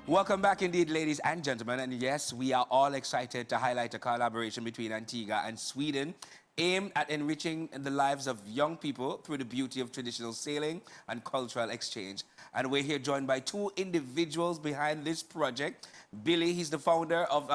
Welcome back indeed, ladies and gentlemen. And yes, we are all excited to highlight a collaboration between Antigua and Sweden aimed at enriching the lives of young people through the beauty of traditional sailing and cultural exchange. And we're here joined by two individuals behind this project. Billy, he's the founder of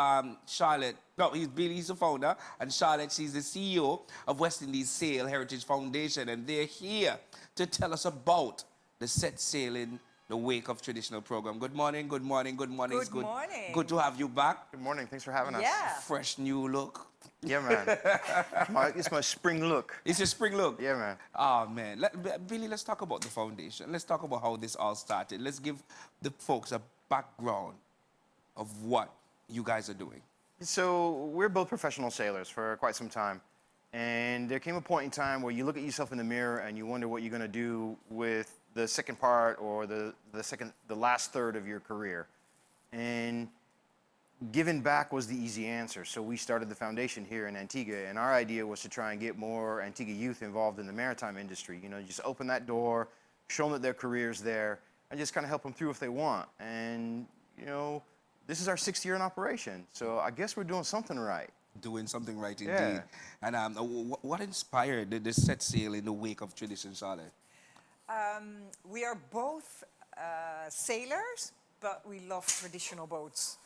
Charlotte. No, Billy, he's the founder, and Charlotte, she's the CEO of West Indies Sail Heritage Foundation. And they're here to tell us about the set sail in the wake of traditional program. Good morning, good morning, good morning. Good morning. Good to have you back. Good morning. Thanks for having us. Yeah. Fresh new look. Yeah, man. It's my spring look. It's your spring look. Yeah, man. Oh, man. Billy, let's talk about the foundation. Let's talk about how this all started. Let's give the folks a background of what you guys are doing. So we're both professional sailors for quite some time. And there came a point in time where you look at yourself in the mirror and you wonder what you're going to do with the second part or the last third of your career. And giving back was the easy answer. So we started the foundation here in Antigua, and our idea was to try and get more Antigua youth involved in the maritime industry. You know, just open that door, show them that their career's there, and just kind of help them through if they want. And, you know, this is our 6th year in operation, so I guess we're doing something right. Doing something right indeed. Yeah. And what inspired the set sail in the wake of tradition, Charlotte? We are both sailors, but we love traditional boats.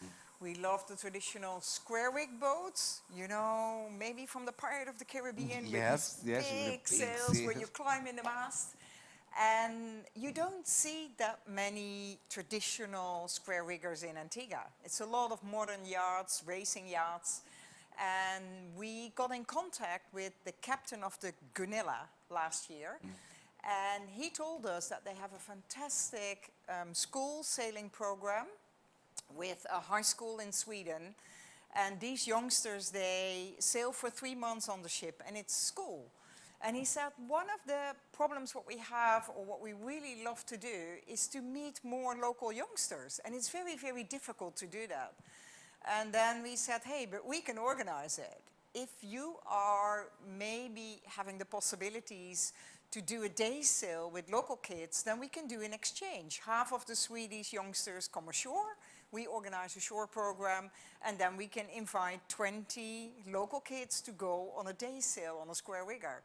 We love the traditional square rig boats, you know, maybe from the Pirate of the Caribbean. Yes, with yes, these with the big big sails where sails. you climb in the mast. And you don't see that many traditional square riggers in Antigua. It's a lot of modern yachts, racing yachts. And we got in contact with the captain of the Gunilla last year. And he told us that they have a fantastic school sailing program with a high school in Sweden. And these youngsters, they sail for 3 months on the ship, and it's school. And he said one of the problems what we have, or what we really love to do, is to meet more local youngsters. And it's very, very difficult to do that. And then we said, hey, but we can organize it. If you are maybe having the possibilities to do a day sail with local kids, then we can do an exchange. Half of the Swedish youngsters come ashore, we organize a shore program, and then we can invite 20 local kids to go on a day sail on a square rigger.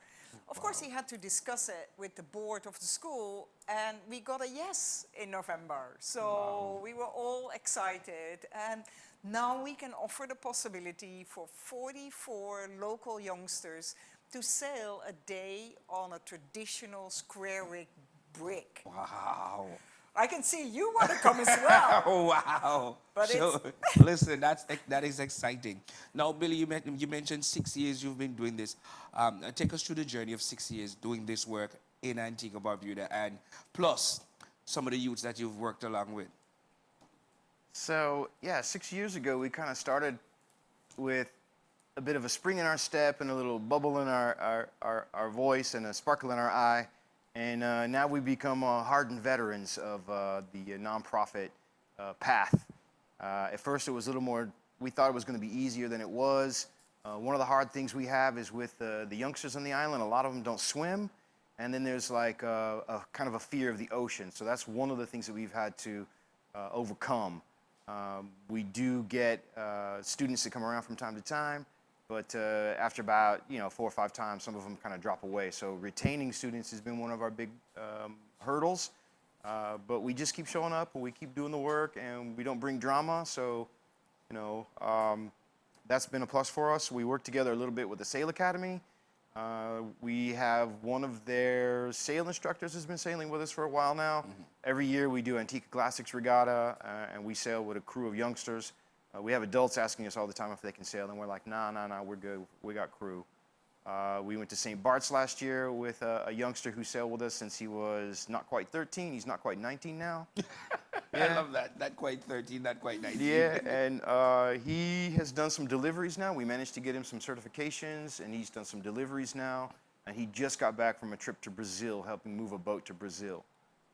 Of course, he had to discuss it with the board of the school, and we got a yes in November. So we were all excited, and now we can offer the possibility for 44 local youngsters to sail a day on a traditional square rig brig. Wow. I can see you want to come as well. Wow. But So, listen, that is exciting. Now, Billy, you mentioned 6 years you've been doing this. Take us through the journey of 6 years doing this work in Antigua Barbuda, and plus some of the youths that you've worked along with. So, yeah, 6 years ago, we kind of started with a bit of a spring in our step and a little bubble in our voice and a sparkle in our eye. And now we become hardened veterans of the nonprofit path. At first, it was a little more, we thought it was going to be easier than it was. One of the hard things we have is with the youngsters on the island, a lot of them don't swim. And then there's like a kind of a fear of the ocean. So that's one of the things that we've had to overcome. We do get students that come around from time to time, but after about 4 or 5 times, some of them kind of drop away. So retaining students has been one of our big hurdles, but we just keep showing up and we keep doing the work, and we don't bring drama. So, that's been a plus for us. We work together a little bit with the Sail Academy. We have one of their sail instructors who's been sailing with us for a while now. Every year we do Antigua Classics Regatta, and we sail with a crew of youngsters. We have adults asking us all the time if they can sail, and we're like, nah, we're good. We got crew. We went to St. Bart's last year with a youngster who sailed with us since he was not quite 13. He's not quite 19 now. I love that. Not quite 13, not quite 19. Yeah, and he has done some deliveries now. We managed to get him some certifications, and he's done some deliveries now. And he just got back from a trip to Brazil, helping move a boat to Brazil.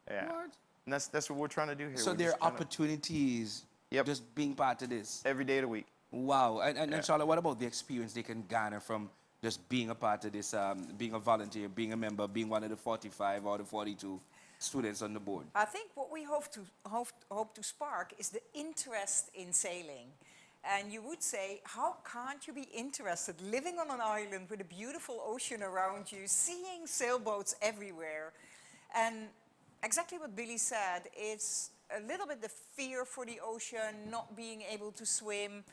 Yeah. What? And that's what we're trying to do here. So We're there are just trying to- opportunities just being part of this. every day of the week. Wow. And Charlotte, what about the experience they can garner from just being a part of this, being a volunteer, being a member, being one of the 45 or the 42? students on the board? I think what we hope to spark is the interest in sailing. And you would say, how can't you be interested living on an island with a beautiful ocean around you, seeing sailboats everywhere? And exactly what Billy said, it's a little bit the fear for the ocean, not being able to swim.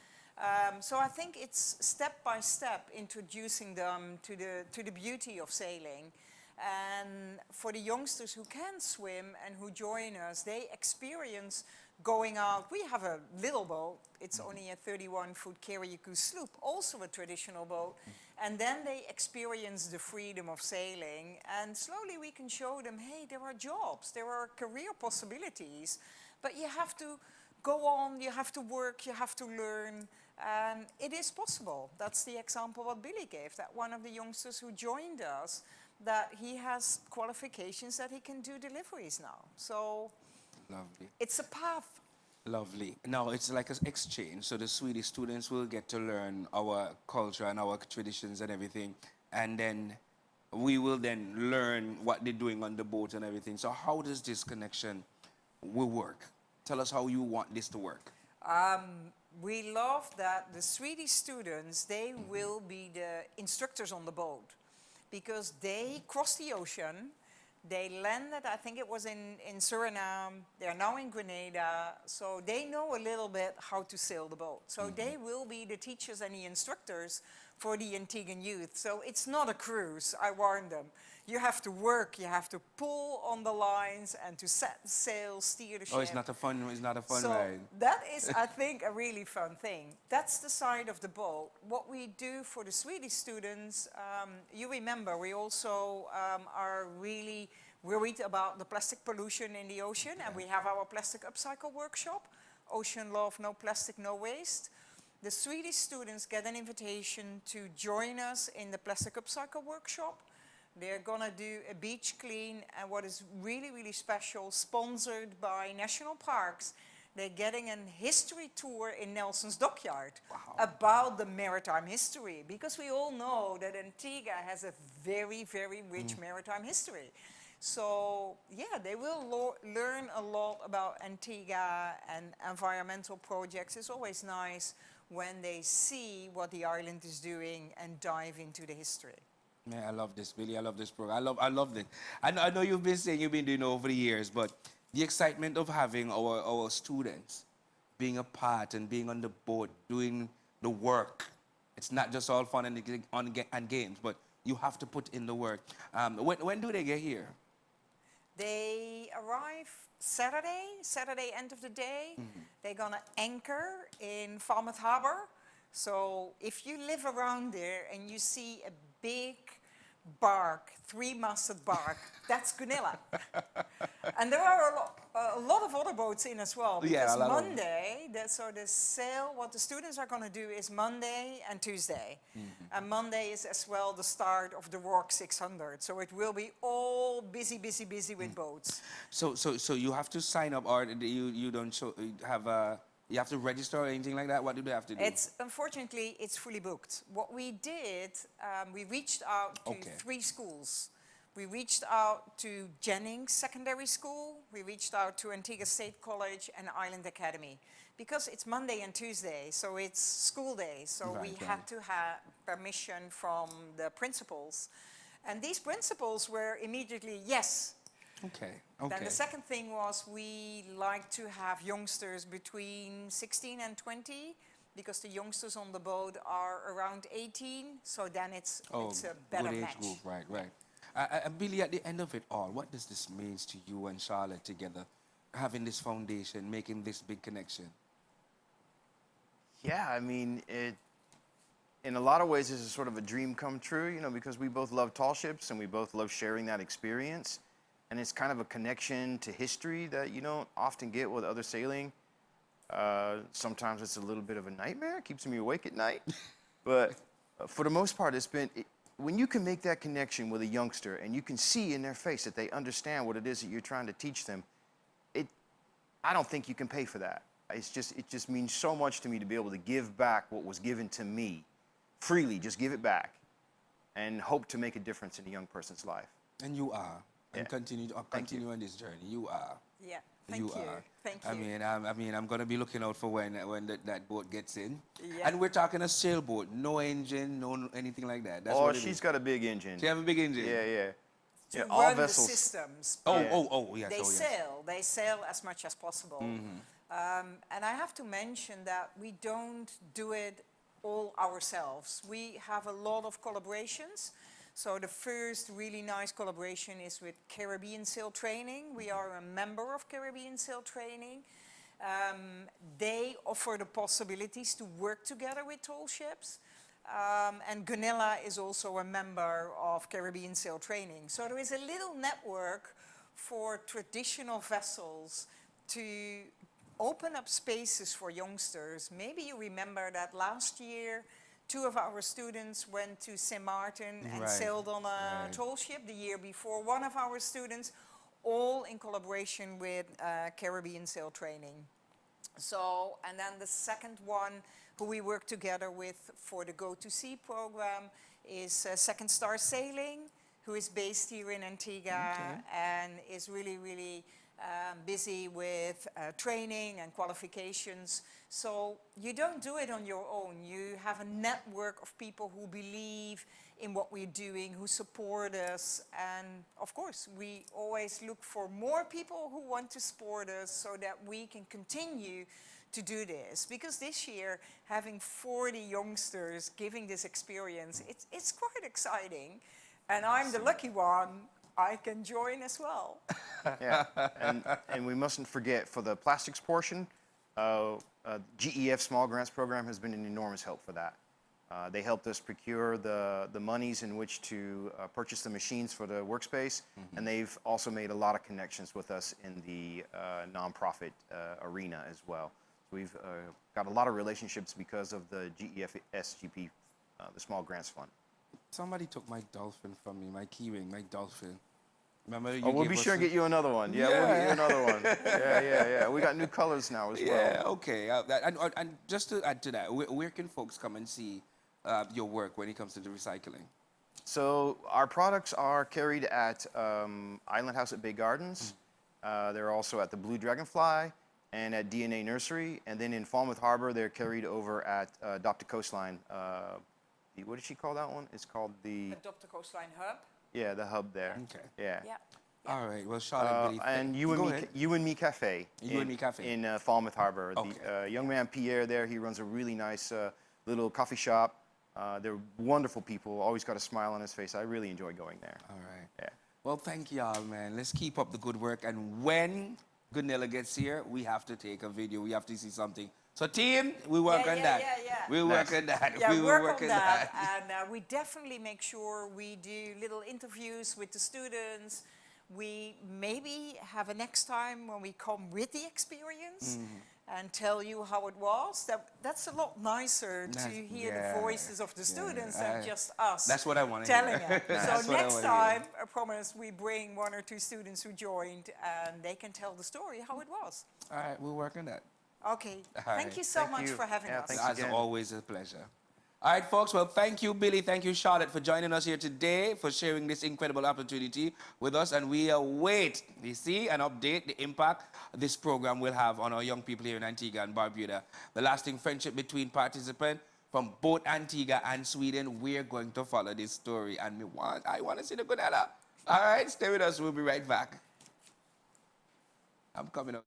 So I think it's step by step introducing them to the beauty of sailing. And for the youngsters who can swim and who join us, they experience going out. We have a little boat. It's only a 31-foot Kiriakou sloop, also a traditional boat. And then they experience the freedom of sailing. And slowly we can show them, hey, there are jobs, there are career possibilities. But you have to go on, you have to work, you have to learn. And it is possible. That's the example what Billy gave, that one of the youngsters who joined us, that he has qualifications that he can do deliveries now. So Lovely. it's a path. Lovely. Now it's like an exchange, so the Swedish students will get to learn our culture and our traditions and everything, and then we will then learn what they're doing on the boat and everything. So how does this connection will work? Tell us how you want this to work. We love that the Swedish students, they will be the instructors on the boat, because they crossed the ocean. They landed, I think it was in Suriname. They're now in Grenada. So they know a little bit how to sail the boat. So they will be the teachers and the instructors for the Antiguan youth. So it's not a cruise, I warn them. You have to work, you have to pull on the lines and to set sail, steer the ship. Oh, it's not a fun So ride. that is, I think, a really fun thing. That's the side of the boat. What we do for the Swedish students, you remember, we also are really worried about the plastic pollution in the ocean, and we have our plastic upcycle workshop, Ocean Love, No Plastic, No Waste. The Swedish students get an invitation to join us in the plastic upcycle workshop. They're gonna do a beach clean, and what is really, really special, sponsored by National Parks, they're getting a history tour in Nelson's Dockyard about the maritime history, because we all know that Antigua has a very, very rich maritime history. So yeah, they will learn a lot about Antigua and environmental projects. It's always nice when they see what the island is doing and dive into the history. Yeah, I love this, Billy. I love this program. I love it. I know you've been saying you've been doing it over the years, but the excitement of having our students being a part and being on the boat, doing the work. It's not just all fun and games, but you have to put in the work. When do they get here? They arrive Saturday end of the day. They're gonna anchor in Falmouth Harbor. So if you live around there and you see a big bark, three-masted bark, that's Gunilla. And there are a lot of other boats in as well. Yeah, Because a lot of- Monday, so the sail, what the students are going to do is Monday and Tuesday. And Monday is as well the start of the Rock 600. So it will be all busy with boats. So you have to sign up, or you don't you have to register or anything like that? What do they have to do? Unfortunately, it's fully booked. What we did, we reached out to 3 schools. We reached out to Jennings Secondary School, we reached out to Antigua State College and Island Academy. Because it's Monday and Tuesday, so it's school days, so we had to have permission from the principals. And these principals were immediately, yes. Okay. Then the second thing was we like to have youngsters between 16 and 20, because the youngsters on the boat are around 18, so then it's a better good age match. group, right. Billy, at the end of it all, what does this mean to you and Charlotte together, having this foundation, making this big connection? Yeah, I mean, in a lot of ways, this is sort of a dream come true, you know, because we both love tall ships and we both love sharing that experience. And it's kind of a connection to history that you don't often get with other sailing. Sometimes it's a little bit of a nightmare, keeps me awake at night. But for the most part, when you can make that connection with a youngster and you can see in their face that they understand what it is that you're trying to teach them, I don't think you can pay for that. It just means so much to me to be able to give back what was given to me freely, just give it back, and hope to make a difference in a young person's life. And you are. and continue on this journey. You are. Yeah, thank you. Are. Thank you. I mean, I'm gonna be looking out for when that boat gets in. Yeah. And we're talking a sailboat, no engine, no anything like that. That's Oh, what it she's is. got a big engine. She have a big engine. Yeah, yeah. To Yeah, run all the vessels. systems. Oh, Yeah. yes. They Oh, yes. sail. They sail as much as possible. And I have to mention that we don't do it all ourselves. We have a lot of collaborations. So the first really nice collaboration is with Caribbean Sail Training. We are a member of Caribbean Sail Training. They offer the possibilities to work together with tall ships. And Gunilla is also a member of Caribbean Sail Training. So there is a little network for traditional vessels to open up spaces for youngsters. Maybe you remember that last year, 2 of our students went to St. Martin and Right, sailed on a right. tall ship. The year before, 1 of our students, all in collaboration with Caribbean Sail Training. So, and then the second one who we work together with for the Go to Sea program is Second Star Sailing, who is based here in Antigua and is really, really busy with training and qualifications. So you don't do it on your own. You have a network of people who believe in what we're doing, who support us. And of course, we always look for more people who want to support us so that we can continue to do this. Because this year, having 40 youngsters giving this experience, it's quite exciting. And I'm the lucky one. I can join as well. Yeah, and we mustn't forget, for the plastics portion, GEF Small Grants Program has been an enormous help for that. They helped us procure the monies in which to purchase the machines for the workspace, and they've also made a lot of connections with us in the nonprofit arena as well. So we've got a lot of relationships because of the GEF SGP, the Small Grants Fund. Somebody took my dolphin from me, my keyring, my dolphin. Remember you Oh, we'll gave be us sure and the- get you another one. Yeah, we'll get you another one. Yeah. We got new colors now as well. Yeah, okay. And just to add to that, where can folks come and see your work when it comes to the recycling? So our products are carried at Island House at Bay Gardens. They're also at the Blue Dragonfly and at DNA Nursery. And then in Falmouth Harbor, they're carried over at Adopt a Coastline. What did she call that one? It's called the... Adopt a Coastline Hub. Yeah, the hub there. Okay. Yeah. Yeah. All right. Well, Charlotte, Billy, And go ahead. You and Me Cafe. You and Me Cafe. In Falmouth Harbor. Okay. The young man Pierre there, he runs a really nice little coffee shop. They're wonderful people. Always got a smile on his face. I really enjoy going there. All right. Yeah. Well, thank y'all, man. Let's keep up the good work. And when Gunilla gets here, we have to take a video. We have to see something. So, team, we work on that. Yeah. We'll work on that. Yeah, we will work on that. And we definitely make sure we do little interviews with the students. We maybe have a next time when we come with the experience and tell you how it was. That's a lot nicer to hear the voices of the students than just us. That's what I want to telling hear. it. That's So what I next wanna hear. time, I promise we bring 1 or 2 students who joined and they can tell the story how it was. All right, we'll work on that. Okay. All Thank right. you so Thank much you. for having Yeah, us. thanks As again. always, a pleasure. All right, folks. Well, thank you, Billy. Thank you, Charlotte, for joining us here today, for sharing this incredible opportunity with us. And we await, you see, an update, the impact this program will have on our young people here in Antigua and Barbuda. The lasting friendship between participants from both Antigua and Sweden. We're going to follow this story. And I want to see the Gunilla. All right, stay with us. We'll be right back. I'm coming up.